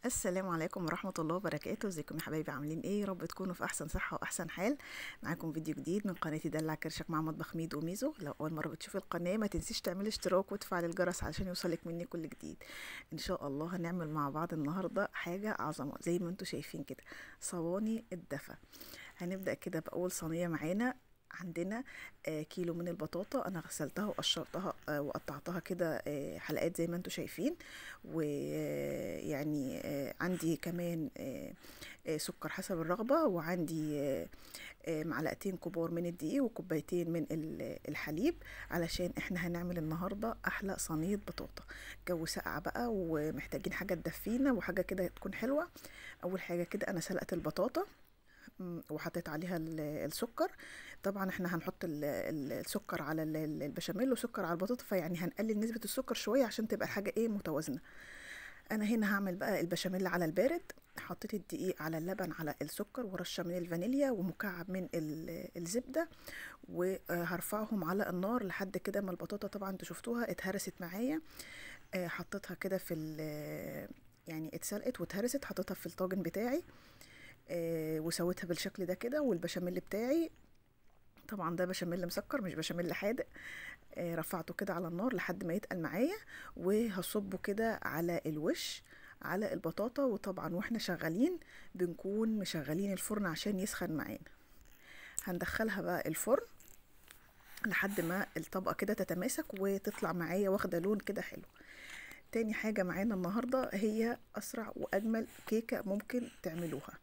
السلام عليكم ورحمة الله وبركاته. ازيكم يا حبايبي؟ عاملين ايه؟ يا رب تكونوا في احسن صحة واحسن حال. معاكم فيديو جديد من قناتي دلع كرشك مع مطبخ ميدو وميزو. لو اول مرة بتشوفي القناة ما تنسيش تعملي اشتراك وتفعل الجرس علشان يوصلك مني كل جديد. ان شاء الله هنعمل مع بعض النهاردة حاجة عظمة زي ما انتوا شايفين كده، صواني الدفا. هنبدأ كده بأول صينية معانا. عندنا كيلو من البطاطا، انا غسلتها وقشرتها وقطعتها كده حلقات زي ما انتوا شايفين. ويعني عندي كمان سكر حسب الرغبة، وعندي معلقتين كبار من الدقيق وكوبايتين من الحليب، علشان احنا هنعمل النهاردة احلى صينية بطاطا. جو ساقع بقى ومحتاجين حاجة تدفينا وحاجة كده تكون حلوة. اول حاجة كده انا سلقت البطاطا وحطيت عليها السكر. طبعا احنا هنحط السكر على البشاميل وسكر على البطاطا، فيعني هنقلل نسبة السكر شوية عشان تبقى الحاجة ايه متوازنة. انا هنا هعمل بقى البشاميل على البارد. حطيت الدقيق على اللبن على السكر ورشة من الفانيليا ومكعب من الزبدة، وهرفعهم على النار لحد كده ما البطاطا طبعا انتوا شفتوها اتهرست معايا. حطيتها كده في يعني اتسلقت واتهرست، حطيتها في الطاجن بتاعي وسويتها بالشكل ده كده. والبشاميل بتاعي طبعا ده بشاميل مسكر مش بشاميل حادق. رفعته كده على النار لحد ما يتقل معايا، وهصبه كده على الوش على البطاطا. وطبعا واحنا شغالين بنكون مشغلين الفرن عشان يسخن معانا. هندخلها بقى الفرن لحد ما الطبقة كده تتماسك وتطلع معايا واخدة لون كده حلو. تاني حاجة معانا النهاردة هي أسرع وأجمل كيكة ممكن تعملوها.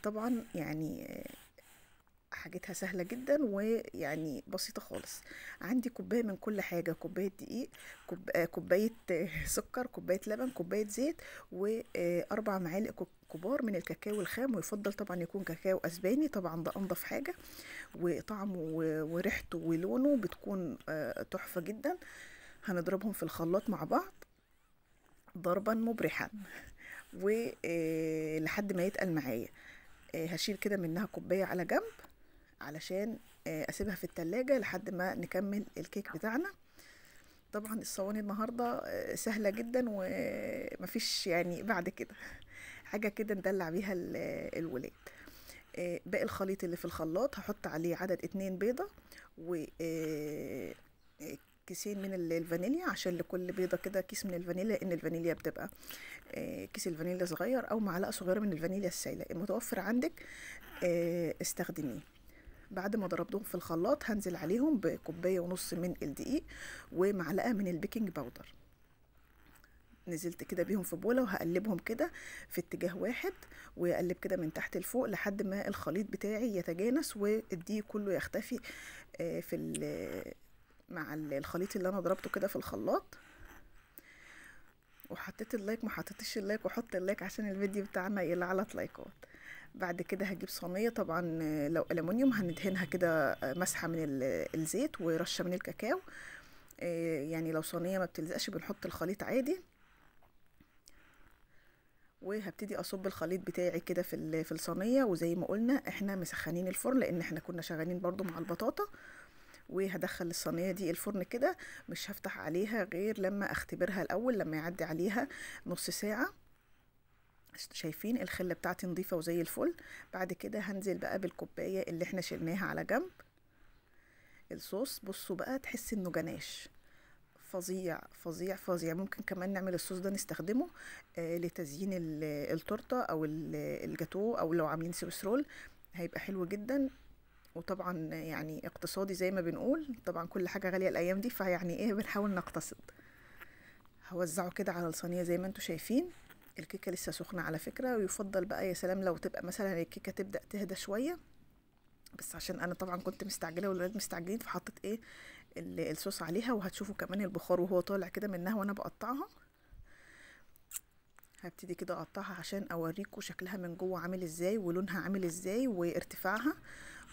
طبعا يعني حاجتها سهلة جدا ويعني بسيطة خالص. عندي كوباية من كل حاجة، كوباية دقيق، كوباية سكر، كوباية لبن، كوباية زيت، وأربع معالق كبار من الكاكاو الخام. ويفضل طبعا يكون كاكاو أسباني، طبعا ده أنضف حاجة، وطعمه وريحته ولونه بتكون تحفة جدا. هنضربهم في الخلاط مع بعض ضربا مبرحا ولحد ما يتقل معايا. هشيل كده منها كوباية على جنب علشان اسيبها في التلاجة لحد ما نكمل الكيك بتاعنا. طبعا الصواني النهاردة سهلة جدا ومفيش يعني بعد كده حاجة كده ندلع بيها الولاد. باقي الخليط اللي في الخلاط هحط عليه عدد 2 بيضة و كيسين من الفانيليا، عشان لكل بيضة كده كيس من الفانيليا، لان الفانيليا بتبقى كيس الفانيليا صغير او معلقة صغيرة من الفانيليا السائلة المتوفر عندك استخدميه. بعد ما ضربتهم في الخلاط هنزل عليهم بكوباية ونص من الدقيق ومعلقة من البيكنج باودر. نزلت كده بيهم في بولة وهقلبهم كده في اتجاه واحد، واقلب كده من تحت لفوق لحد ما الخليط بتاعي يتجانس والدقيق كله يختفي في مع الخليط اللي انا ضربته كده في الخلاط. وحطيت اللايك، ما حطيتش اللايك وحط اللايك عشان الفيديو بتاعنا يعلى لايكات. بعد كده هجيب صينيه، طبعا لو ألمونيوم هندهنها كده مسحه من الزيت ورشه من الكاكاو. يعني لو صينيه ما بتلزقش بنحط الخليط عادي. وهبتدي اصب الخليط بتاعي كده في الصينيه، وزي ما قلنا احنا مسخنين الفرن لان احنا كنا شغالين برضو مع البطاطا. وهدخل الصينيه دي الفرن كده، مش هفتح عليها غير لما اختبرها الاول، لما يعدي عليها نص ساعه. شايفين الخله بتاعتي نظيفه وزي الفل. بعد كده هنزل بقى بالكوبايه اللي احنا شلناها على جنب الصوص. بصوا بقى تحس انه جناش فظيع فظيع فظيع. ممكن كمان نعمل الصوص ده نستخدمه لتزيين التورته او الجاتو، او لو عاملين سويس رول هيبقى حلو جدا. وطبعا يعني اقتصادي زي ما بنقول، طبعا كل حاجه غاليه الايام دي، فيعني ايه بنحاول نقتصد. هوزعه كده على الصينيه زي ما انتم شايفين. الكيكه لسه سخنه على فكره، ويفضل بقى يا سلام لو تبقى مثلا الكيكه تبدا تهدى شويه، بس عشان انا طبعا كنت مستعجله والولاد مستعجلين فحطيت ايه الصوص عليها. وهتشوفوا كمان البخار وهو طالع كده منها وانا بقطعها. هبتدي كده اقطعها عشان اوريكم شكلها من جوه عامل ازاي ولونها عامل ازاي وارتفاعها.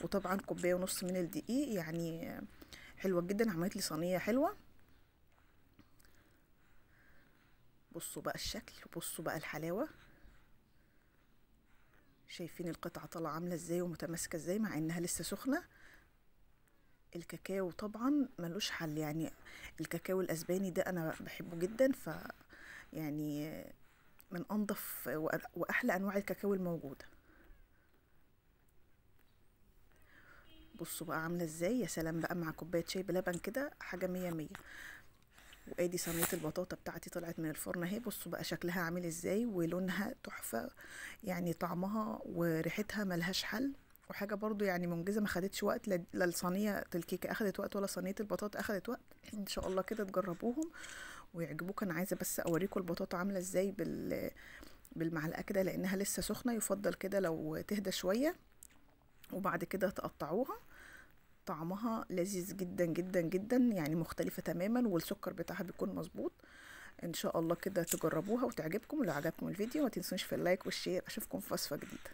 وطبعا كوبايه ونص من الدقيق يعني حلوه جدا، عملت لي صينيه حلوه. بصوا بقى الشكل، بصوا بقى الحلاوه. شايفين القطعه طالعه عامله ازاي ومتماسكه ازاي مع انها لسه سخنه. الكاكاو طبعا ملوش حل، يعني الكاكاو الاسباني ده انا بحبه جدا. ف يعني من انضف واحلى انواع الكاكاو الموجوده. بصوا بقى عامله ازاي، يا سلام بقى مع كوبايه شاي بلبن كده، حاجه مية مية. وادي صينيه البطاطا بتاعتي طلعت من الفرن اهي، بصوا بقى شكلها عامل ازاي ولونها تحفه، يعني طعمها وريحتها ملهاش حل. وحاجه برضو يعني منجزه، ما خدتش وقت، لا الصينيه الكيكه اخدت وقت ولا صينيه البطاطا اخدت وقت. ان شاء الله كده تجربوهم ويعجبوك. انا عايزه بس اوريكم البطاطا عامله ازاي بالمعلقه كده، لانها لسه سخنه، يفضل كده لو تهدى شويه وبعد كده تقطعوها. طعمها لذيذ جدا جدا جدا، يعني مختلفة تماما، والسكر بتاعها بيكون مظبوط. ان شاء الله كده تجربوها وتعجبكم. ولو عجبكم الفيديو ما تنسوش في اللايك والشير. اشوفكم في وصفة جديدة.